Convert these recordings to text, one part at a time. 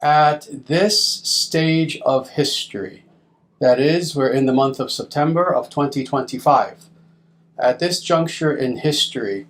At this stage of history, that is, we're in the month of September of 2025, at this juncture in history,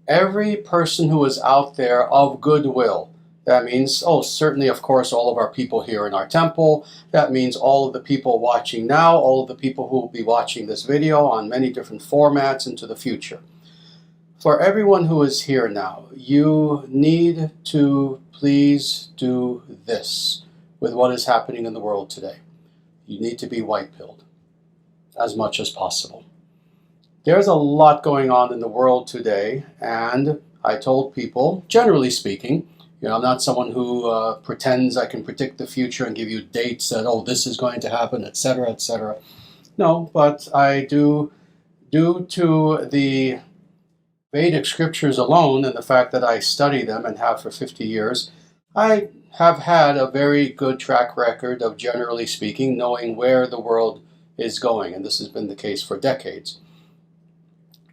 every person who is out there of goodwill, that means, certainly, of course, all of our people here in our temple, that means all of the people watching now, all of the people who will be watching this video on many different formats into the future. For everyone who is here now, you need to please do this with what is happening in the world today. You need to be white-pilled as much as possible. There's a lot going on in the world today, and I told people, generally speaking, I'm not someone who pretends I can predict the future and give you dates that, this is going to happen, etc., etc. No, but I do, due to the Vedic scriptures alone and the fact that I study them and have for 50 years, I have had a very good track record of, generally speaking, knowing where the world is going, and this has been the case for decades.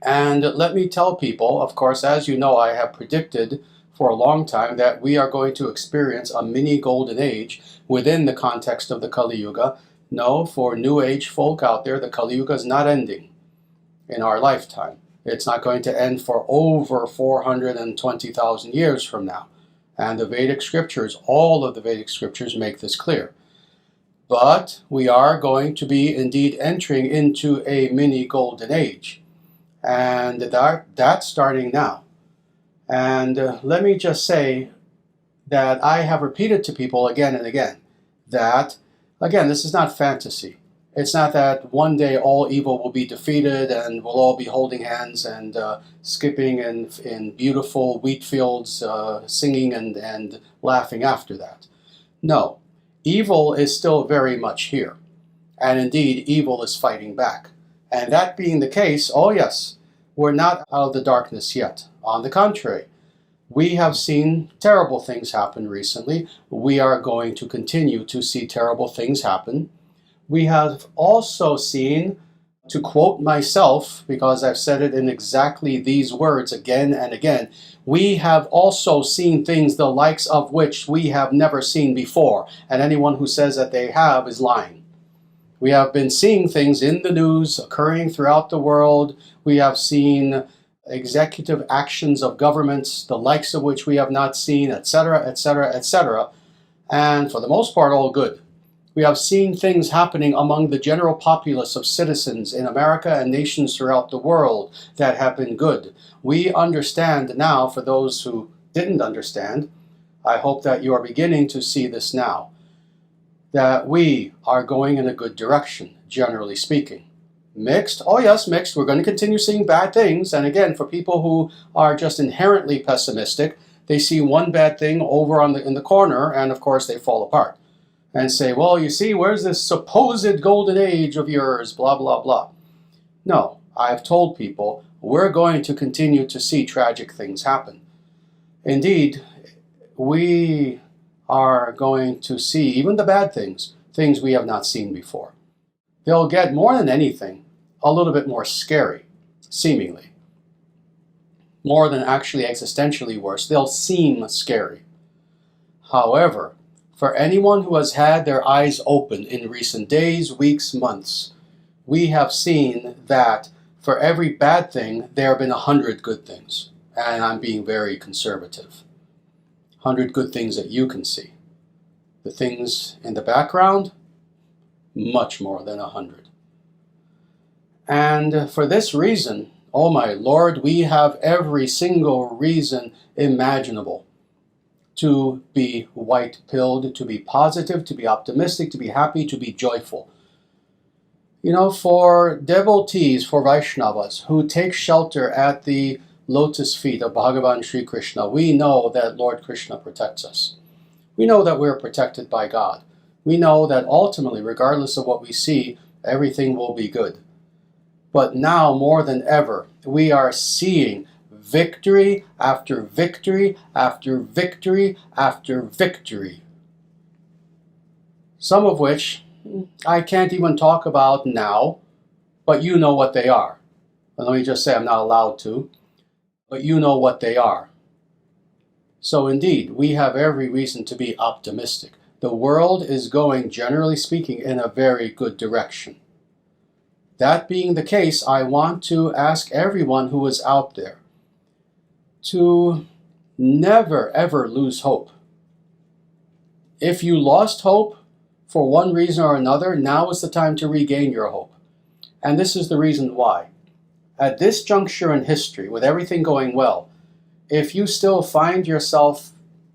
And let me tell people, of course, as you know, I have predicted for a long time that we are going to experience a mini golden age within the context of the Kali Yuga. No, for New Age folk out there, the Kali Yuga is not ending in our lifetime. It's not going to end for over 420,000 years from now. And the Vedic scriptures, all of the Vedic scriptures make this clear. But we are going to be indeed entering into a mini golden age. And that's starting now. And let me just say that I have repeated to people again and again that, again, this is not fantasy. It's not that one day all evil will be defeated and we'll all be holding hands and skipping in beautiful wheat fields, singing and laughing after that. No, evil is still very much here. And indeed, evil is fighting back. And that being the case, yes, we're not out of the darkness yet. On the contrary, we have seen terrible things happen recently. We are going to continue to see terrible things happen. We have also seen, to quote myself, because I've said it in exactly these words again and again, we have also seen things the likes of which we have never seen before. And anyone who says that they have is lying. We have been seeing things in the news occurring throughout the world. We have seen executive actions of governments, the likes of which we have not seen, etc., etc., etc. And for the most part, all good. We have seen things happening among the general populace of citizens in America and nations throughout the world that have been good. We understand now, for those who didn't understand, I hope that you are beginning to see this now, that we are going in a good direction, generally speaking. Mixed? Yes, mixed. We're going to continue seeing bad things. And again, for people who are just inherently pessimistic, they see one bad thing over in the corner, and of course they fall apart. And say, you see, where's this supposed golden age of yours, blah, blah, blah. No, I've told people we're going to continue to see tragic things happen. Indeed, we are going to see even the bad things, things we have not seen before. They'll get, more than anything, a little bit more scary, seemingly. More than actually existentially worse. They'll seem scary. However, for anyone who has had their eyes open in recent days, weeks, months, we have seen that for every bad thing, there have been 100 good things. And I'm being very conservative. 100 good things that you can see. The things in the background, much more than 100. And for this reason, oh my Lord, we have every single reason imaginable to be white-pilled, to be positive, to be optimistic, to be happy, to be joyful. For devotees, for Vaishnavas, who take shelter at the lotus feet of Bhagavan Sri Krishna, we know that Lord Krishna protects us. We know that we're protected by God. We know that ultimately, regardless of what we see, everything will be good. But now, more than ever, we are seeing victory after victory after victory after victory. Some of which I can't even talk about now, but you know what they are. And let me just say I'm not allowed to, but you know what they are. So indeed, we have every reason to be optimistic. The world is going, generally speaking, in a very good direction. That being the case, I want to ask everyone who is out there to never ever lose hope. If you lost hope for one reason or another, now is the time to regain your hope. And this is the reason why. At this juncture in history, with everything going well, if you still find yourself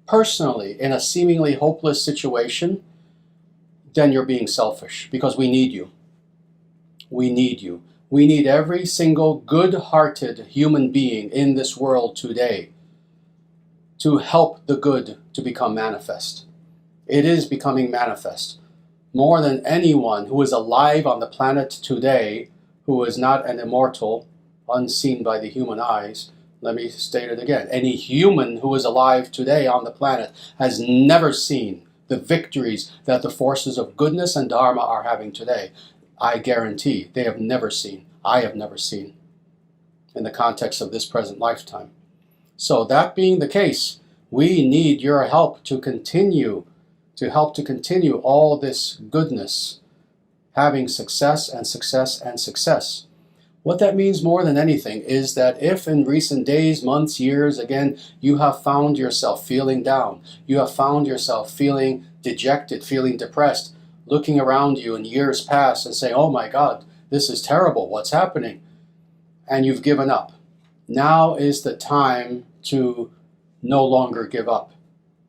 personally in a seemingly hopeless situation, then you're being selfish, because we need you. We need you. We need every single good-hearted human being in this world today to help the good to become manifest. It is becoming manifest. More than anyone who is alive on the planet today, who is not an immortal, unseen by the human eyes, let me state it again. Any human who is alive today on the planet has never seen the victories that the forces of goodness and Dharma are having today. I guarantee they have never seen. I have never seen in the context of this present lifetime. So that being the case, we need your help to continue all this goodness, having success and success and success. What that means more than anything is that if in recent days, months, years, again, you have found yourself feeling down, you have found yourself feeling dejected, feeling depressed, looking around you in years past and saying, oh my God, this is terrible, what's happening? And you've given up. Now is the time to no longer give up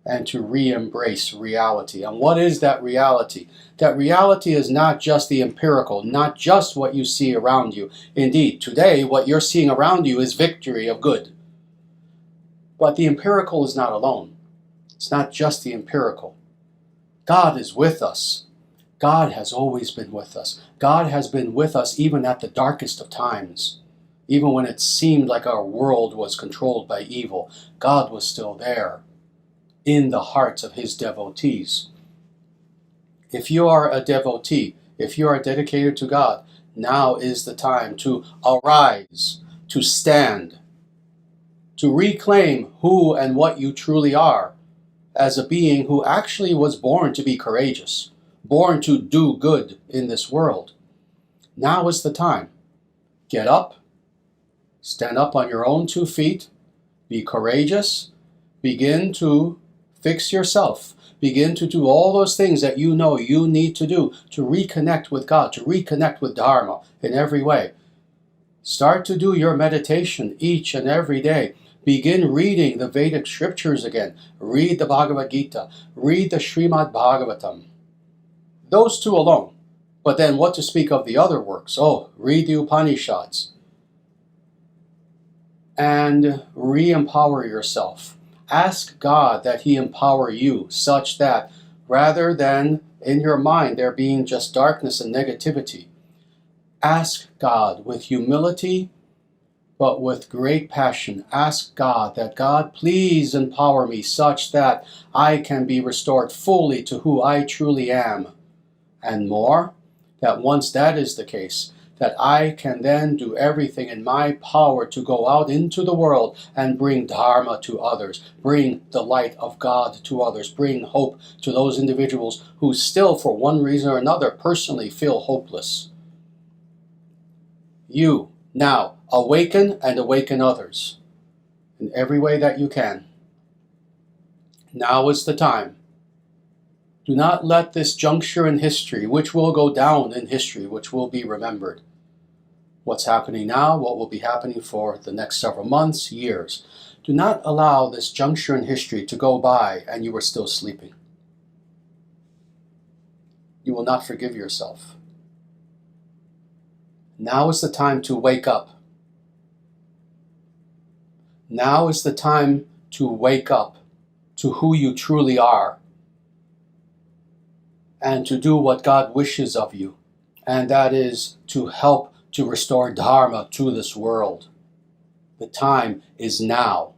and to re-embrace reality. And what is that reality? That reality is not just the empirical, not just what you see around you. Indeed, today what you're seeing around you is victory of good. But the empirical is not alone. It's not just the empirical. God is with us. God has always been with us. God has been with us even at the darkest of times. Even when it seemed like our world was controlled by evil, God was still there in the hearts of his devotees. If you are a devotee, if you are dedicated to God, now is the time to arise, to stand, to reclaim who and what you truly are as a being who actually was born to be courageous, born to do good in this world. Now is the time. Get up, stand up on your own 2 feet, be courageous, begin to fix yourself. Begin to do all those things that you know you need to do to reconnect with God, to reconnect with Dharma in every way. Start to do your meditation each and every day. Begin reading the Vedic scriptures again. Read the Bhagavad Gita. Read the Srimad Bhagavatam. Those 2 alone. But then what to speak of the other works? Oh, read the Upanishads. And re-empower yourself. Ask God that he empower you such that rather than in your mind there being just darkness and negativity, ask God with humility but with great passion. Ask God that God please empower me such that I can be restored fully to who I truly am. And more, that once that is the case, that I can then do everything in my power to go out into the world and bring Dharma to others, bring the light of God to others, bring hope to those individuals who still, for one reason or another, personally feel hopeless. You, now, awaken and awaken others in every way that you can. Now is the time. Do not let this juncture in history, which will go down in history, which will be remembered. What's happening now, what will be happening for the next several months, years. Do not allow this juncture in history to go by and you are still sleeping. You will not forgive yourself. Now is the time to wake up. Now is the time to wake up to who you truly are and to do what God wishes of you, and that is to help to restore Dharma to this world. The time is now.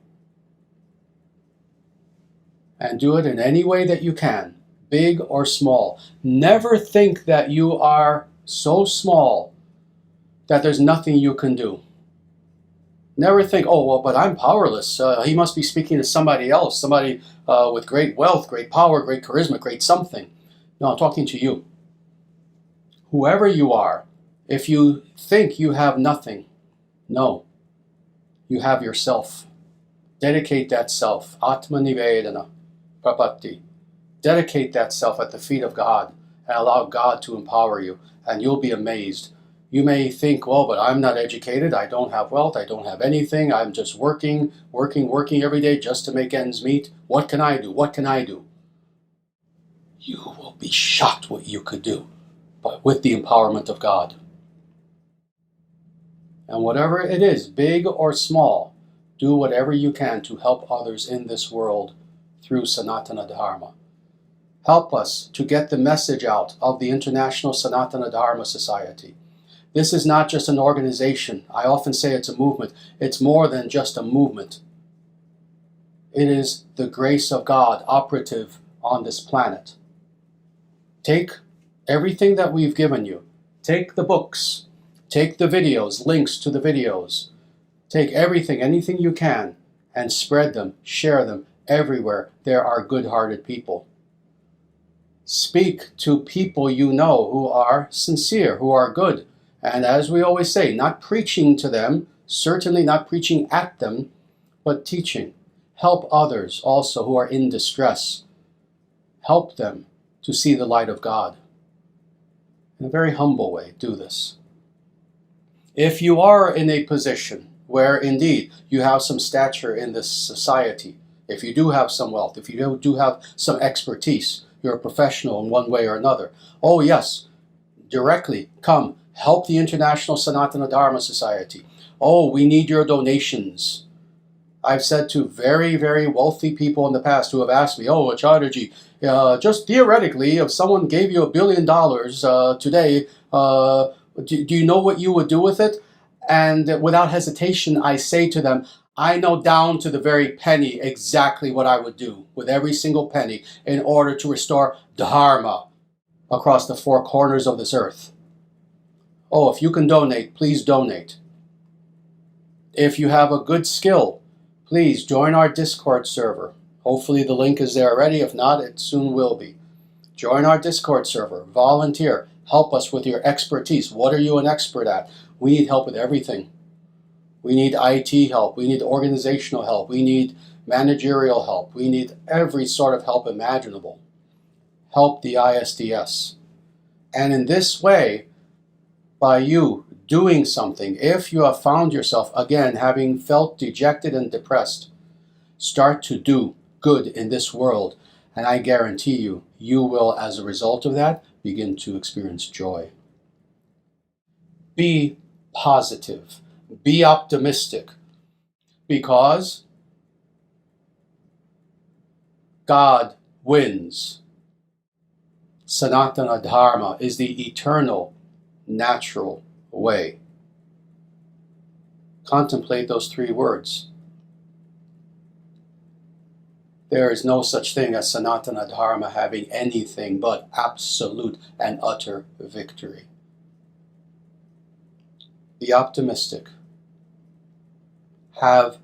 And do it in any way that you can, big or small. Never think that you are so small that there's nothing you can do. Never think, oh, well, but I'm powerless. He must be speaking to somebody else, somebody with great wealth, great power, great charisma, great something. No, I'm talking to you. Whoever you are, if you think you have nothing, no, you have yourself. Dedicate that self. Atma Nivedana, Prapatti. Dedicate that self at the feet of God and allow God to empower you, and you'll be amazed. You may think, well, but I'm not educated, I don't have wealth, I don't have anything, I'm just working every day just to make ends meet. What can I do? What can I do? You will be shocked what you could do, but with the empowerment of God. And whatever it is, big or small, do whatever you can to help others in this world through Sanatana Dharma. Help us to get the message out of the International Sanatana Dharma Society. This is not just an organization. I often say it's a movement. It's more than just a movement. It is the grace of God operative on this planet. Take everything that we've given you. Take the books. Take the videos, links to the videos. Take everything, anything you can, and spread them, share them everywhere. There are good-hearted people. Speak to people you know who are sincere, who are good. And as we always say, not preaching to them, certainly not preaching at them, but teaching. Help others also who are in distress. Help them to see the light of God. In a very humble way, do this. If you are in a position where indeed you have some stature in this society, if you do have some wealth, if you do have some expertise, you're a professional in one way or another, oh yes, directly come, help the International Sanatana Dharma Society. Oh, we need your donations. I've said to very, very wealthy people in the past who have asked me, oh, Acharyaji, just theoretically, if someone gave you $1 billion today, do you know what you would do with it? And without hesitation, I say to them, I know down to the very penny exactly what I would do with every single penny in order to restore Dharma across the four corners of this earth. Oh, if you can donate, please donate. If you have a good skill, please join our Discord server. Hopefully the link is there already. If not, it soon will be. Join our Discord server. Volunteer. Help us with your expertise. What are you an expert at? We need help with everything. We need IT help. We need organizational help. We need managerial help. We need every sort of help imaginable. Help the ISDS. And in this way, by you doing something, if you have found yourself, again, having felt dejected and depressed, start to do good in this world. And I guarantee you, you will, as a result of that, begin to experience joy. Be positive. Be optimistic. Because God wins. Sanatana Dharma is the eternal, natural way. Contemplate those three words. There is no such thing as Sanatana Dharma having anything but absolute and utter victory. Be optimistic. Have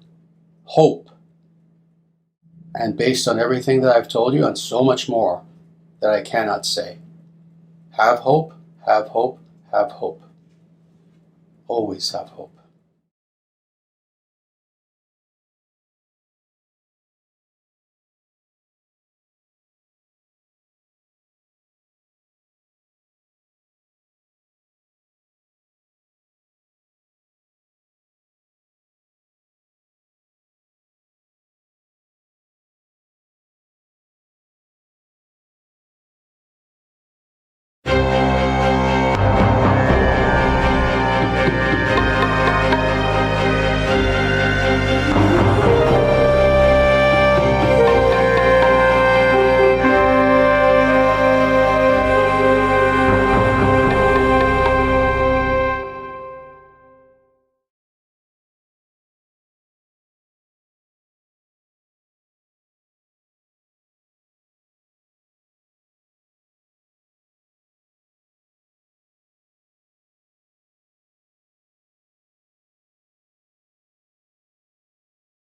hope. And based on everything that I've told you and so much more that I cannot say, have hope, have hope, have hope. Always have hope.